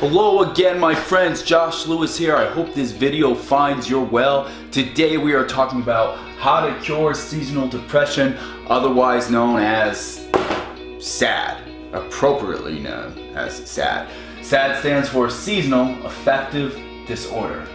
Hello again, my friends. Josh Lewis here. I hope this video finds you well. Today we are talking about how to cure seasonal depression, otherwise known as SAD, appropriately known as SAD. SAD stands for Seasonal Affective Disorder.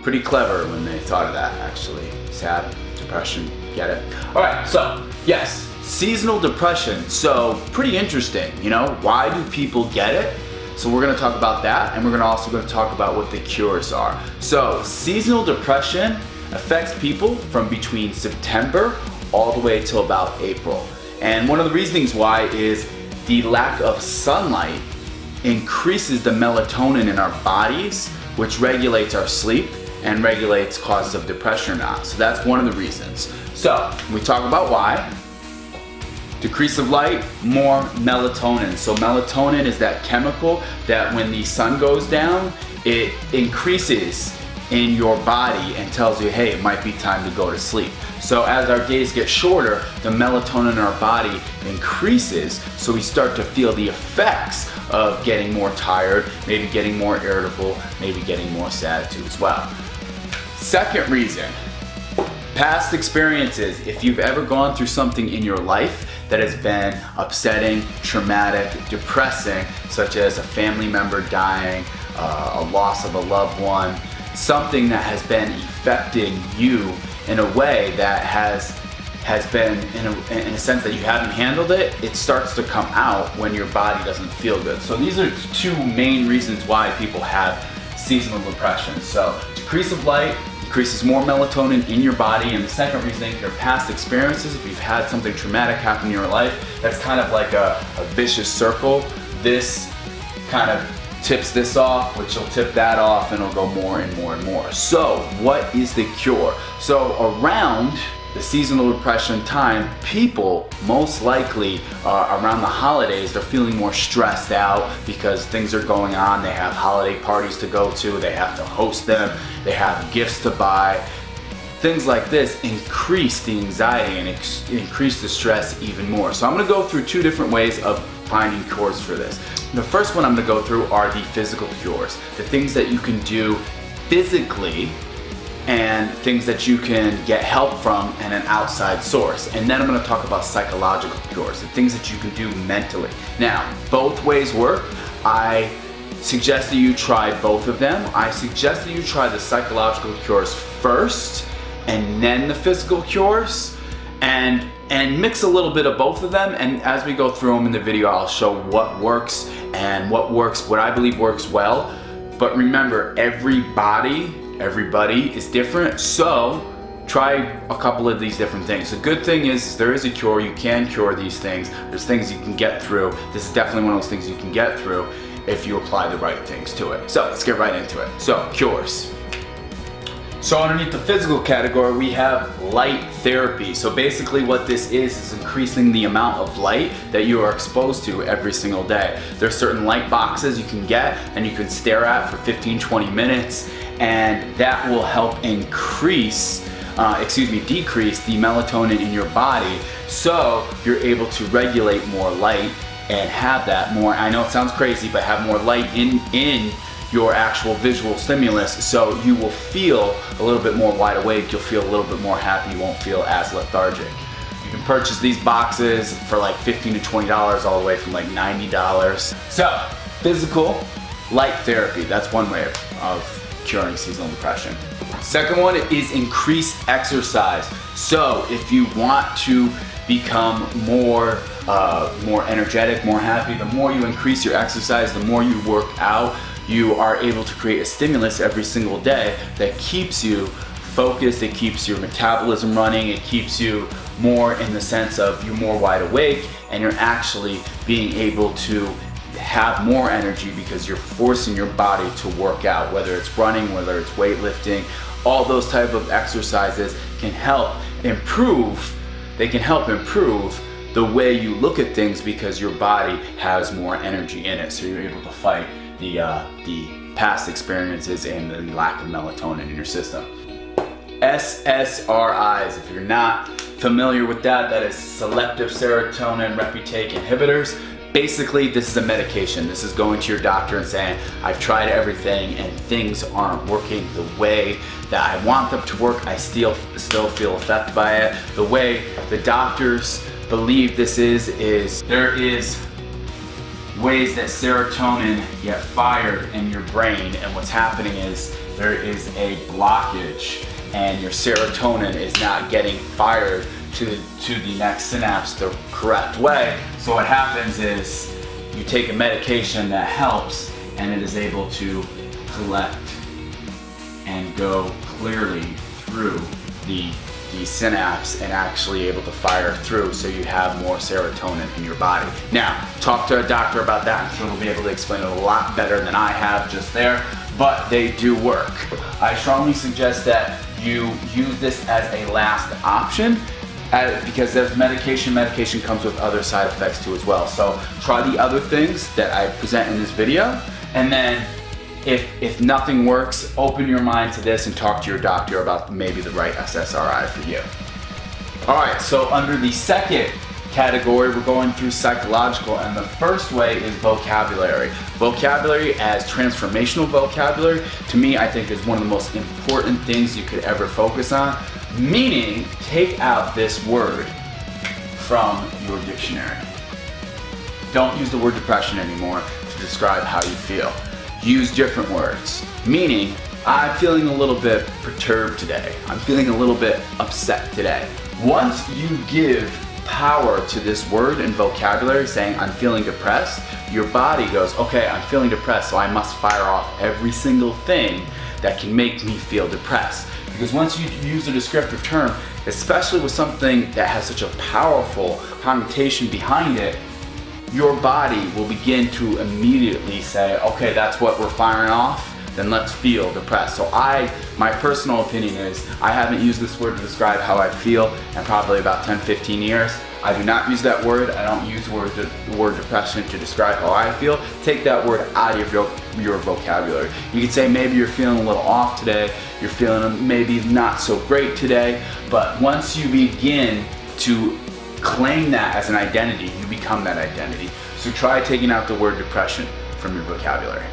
Pretty clever when they thought of that, actually. SAD, depression, get it? Alright, so yes, seasonal depression. So pretty interesting, you know, why do people get it? So we're going to talk about that, and we're also going to talk about what the cures are. So seasonal depression affects people from between September all the way till about April. And one of the reasons why is the lack of sunlight increases the melatonin in our bodies, which regulates our sleep and regulates causes of depression or not. So that's one of the reasons. So we talk about why. Decrease of light, more melatonin. So melatonin is that chemical that when the sun goes down, it increases in your body and tells you, hey, it might be time to go to sleep. So as our days get shorter, the melatonin in our body increases, so we start to feel the effects of getting more tired, maybe getting more irritable, maybe getting more sad too as well. Second reason, past experiences. If you've ever gone through something in your life that has been upsetting, traumatic, depressing, such as a family member dying, a loss of a loved one, something that has been affecting you in a way that has been in a sense that you haven't handled it, it starts to come out when your body doesn't feel good. So these are two main reasons why people have seasonal depression. So decrease of light increases more melatonin in your body, and the second reason, your past experiences. If you've had something traumatic happen in your life, that's kind of like a vicious circle. This kind of tips this off, which will tip that off, and it'll go more and more and more. So what is the cure? So around the seasonal depression time, people most likely around the holidays, they're feeling more stressed out because things are going on. They have holiday parties to go to, they have to host them, they have gifts to buy. Things like this increase the anxiety and increase the stress even more. So I'm going to go through two different ways of finding cures for this. The first one I'm going to go through are the physical cures, the things that you can do physically and things that you can get help from and an outside source. And then I'm going to talk about psychological cures, the things that you can do mentally. Now, both ways work. I suggest that you try both of them. I suggest that you try the psychological cures first and then the physical cures, and mix a little bit of both of them. And as we go through them in the video, I'll show what works and what I believe works well. But remember, everybody is different, so try a couple of these different things. The good thing is there is a cure. You can cure these things. There's things you can get through. This is definitely one of those things you can get through if you apply the right things to it. So let's get right into it. So cures. So underneath the physical category, we have light therapy. So basically what this is increasing the amount of light that you are exposed to every single day. There's certain light boxes you can get and you can stare at for 15-20 minutes, and that will help decrease the melatonin in your body, so you're able to regulate more light and have that more, I know it sounds crazy, but have more light in your actual visual stimulus, so you will feel a little bit more wide awake, you'll feel a little bit more happy, you won't feel as lethargic. You can purchase these boxes for like $15 to $20 all the way from like $90. So physical light therapy, that's one way of curing seasonal depression. Second one is increased exercise. So if you want to become more energetic, more happy, the more you increase your exercise, the more you work out, you are able to create a stimulus every single day that keeps you focused, it keeps your metabolism running, it keeps you more in the sense of you're more wide awake, and you're actually being able to have more energy because you're forcing your body to work out, whether it's running, whether it's weightlifting. All those type of exercises can help improve the way you look at things because your body has more energy in it, so you're able to fight the past experiences and the lack of melatonin in your system. SSRIs, if you're not familiar with that, that is selective serotonin reuptake inhibitors. Basically, this is a medication. This is going to your doctor and saying, I've tried everything and things aren't working the way that I want them to work. I still feel affected by it. The way the doctors believe this is there is ways that serotonin get fired in your brain, and what's happening is there is a blockage and your serotonin is not getting fired to the next synapse the correct way. So what happens is you take a medication that helps and it is able to collect and go clearly through the synapse and actually able to fire through, so you have more serotonin in your body. Now, talk to a doctor about that. I'm sure they'll be able to explain it a lot better than I have just there, but they do work. I strongly suggest that you use this as a last option, because there's medication comes with other side effects too as well. So try the other things that I present in this video, and then if nothing works, open your mind to this and talk to your doctor about maybe the right SSRI for you. All right, so under the second category, we're going through psychological, and the first way is vocabulary. Vocabulary as transformational vocabulary, to me, I think is one of the most important things you could ever focus on, meaning take out this word from your dictionary. Don't use the word depression anymore to describe how you feel. Use different words, meaning I'm feeling a little bit perturbed today. I'm feeling a little bit upset today. Once you give power to this word and vocabulary, saying I'm feeling depressed, your body goes, okay, I'm feeling depressed, so I must fire off every single thing that can make me feel depressed. Because once you use a descriptive term, especially with something that has such a powerful connotation behind it, your body will begin to immediately say, okay, that's what we're firing off, then let's feel depressed. So my personal opinion is, I haven't used this word to describe how I feel in probably about 10-15 years. I do not use that word. I don't use the word depression to describe how I feel. Take that word out of your vocabulary. You could say maybe you're feeling a little off today, you're feeling maybe not so great today, but once you begin to claim that as an identity, you become that identity. So try taking out the word depression from your vocabulary.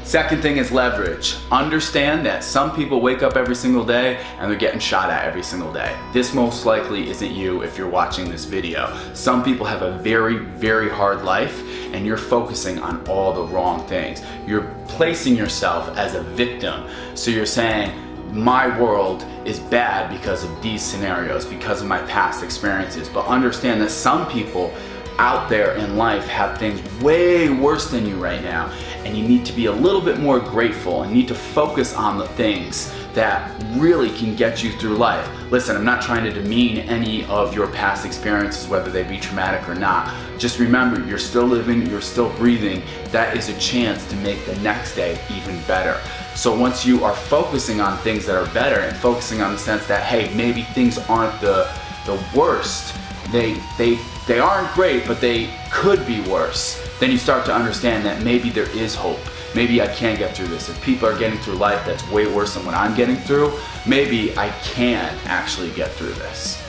Second thing is leverage. Understand that some people wake up every single day and they're getting shot at every single day. This most likely isn't you if you're watching this video. Some people have a very, very hard life and you're focusing on all the wrong things. You're placing yourself as a victim. So you're saying, my world is bad because of these scenarios, because of my past experiences. But understand that some people out there in life have things way worse than you right now, and you need to be a little bit more grateful and need to focus on the things that really can get you through life. Listen, I'm not trying to demean any of your past experiences, whether they be traumatic or not. Just remember, you're still living, you're still breathing. That is a chance to make the next day even better. So once you are focusing on things that are better and focusing on the sense that, hey, maybe things aren't the worst, they aren't great, but they could be worse, then you start to understand that maybe there is hope. Maybe I can get through this. If people are getting through life that's way worse than what I'm getting through, maybe I can actually get through this.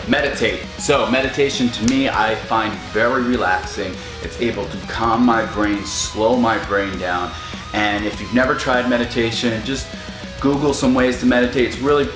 Meditate. So meditation to me, I find very relaxing. It's able to calm my brain, slow my brain down. And if you've never tried meditation, just Google some ways to meditate. It's really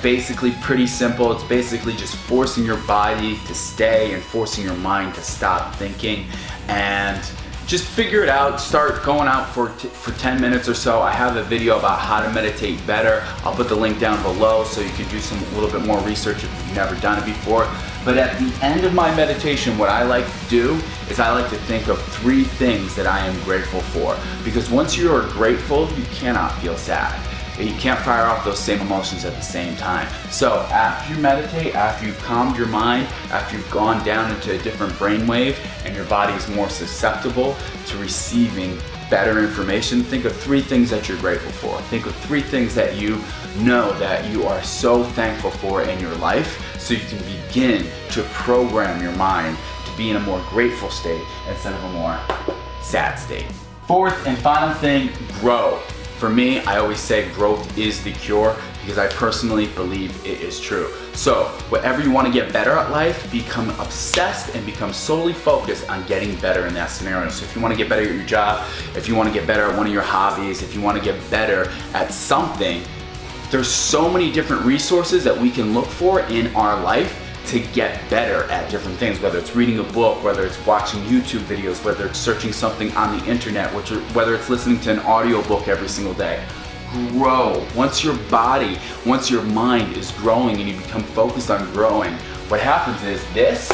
basically pretty simple. It's basically just forcing your body to stay and forcing your mind to stop thinking, and just figure it out. Start going out for 10 minutes or so. I have a video about how to meditate better. I'll put the link down below so you can do a little bit more research if you've never done it before. But at the end of my meditation, what I like to do is I like to think of 3 things that I am grateful for. Because once you are grateful, you cannot feel sad. You can't fire off those same emotions at the same time. So after you meditate, after you've calmed your mind, after you've gone down into a different brainwave and your body is more susceptible to receiving better information, think of 3 things that you're grateful for. Think of 3 things that you know that you are so thankful for in your life, so you can begin to program your mind to be in a more grateful state instead of a more sad state. Fourth and final thing, grow. For me, I always say growth is the cure. because I personally believe it is true. So whatever you want to get better at life, become obsessed and become solely focused on getting better in that scenario. So if you want to get better at your job, if you want to get better at one of your hobbies, if you want to get better at something, there's so many different resources that we can look for in our life to get better at different things, whether it's reading a book, whether it's watching YouTube videos, whether it's searching something on the internet, whether it's listening to an audiobook every single day. Grow. Once your body, once your mind is growing and you become focused on growing, what happens is this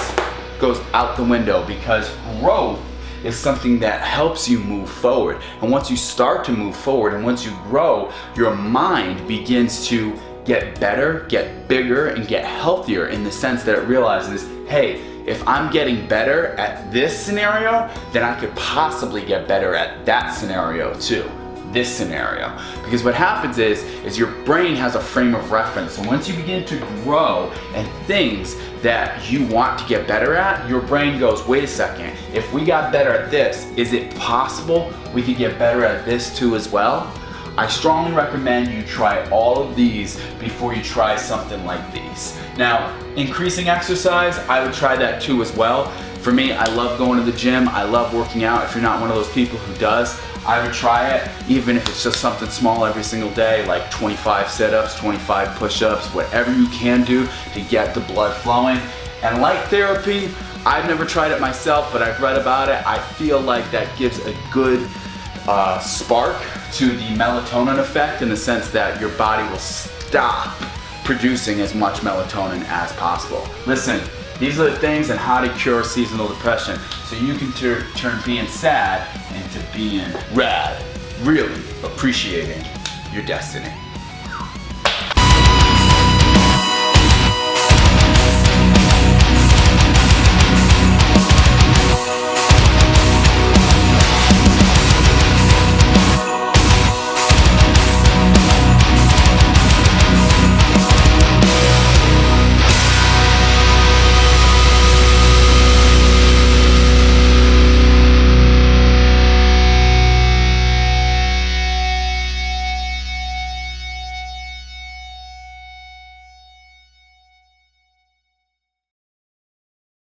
goes out the window, because growth is something that helps you move forward. And once you start to move forward and once you grow, your mind begins to get better, get bigger, and get healthier, in the sense that it realizes, hey, if I'm getting better at this scenario, then I could possibly get better at that scenario too. This scenario. Because what happens is your brain has a frame of reference. And once you begin to grow and things that you want to get better at, your brain goes, wait a second, if we got better at this, is it possible we could get better at this too as well? I strongly recommend you try all of these before you try something like these. Now, increasing exercise, I would try that too as well. For me, I love going to the gym. I love working out. If you're not one of those people who does, I would try it, even if it's just something small every single day, like 25 sit-ups, 25 push-ups, whatever you can do to get the blood flowing. And light therapy, I've never tried it myself, but I've read about it. I feel like that gives a good spark to the melatonin effect, in the sense that your body will stop producing as much melatonin as possible. Listen, these are the things on how to cure seasonal depression, so you can turn being sad into being rad, really appreciating your destiny.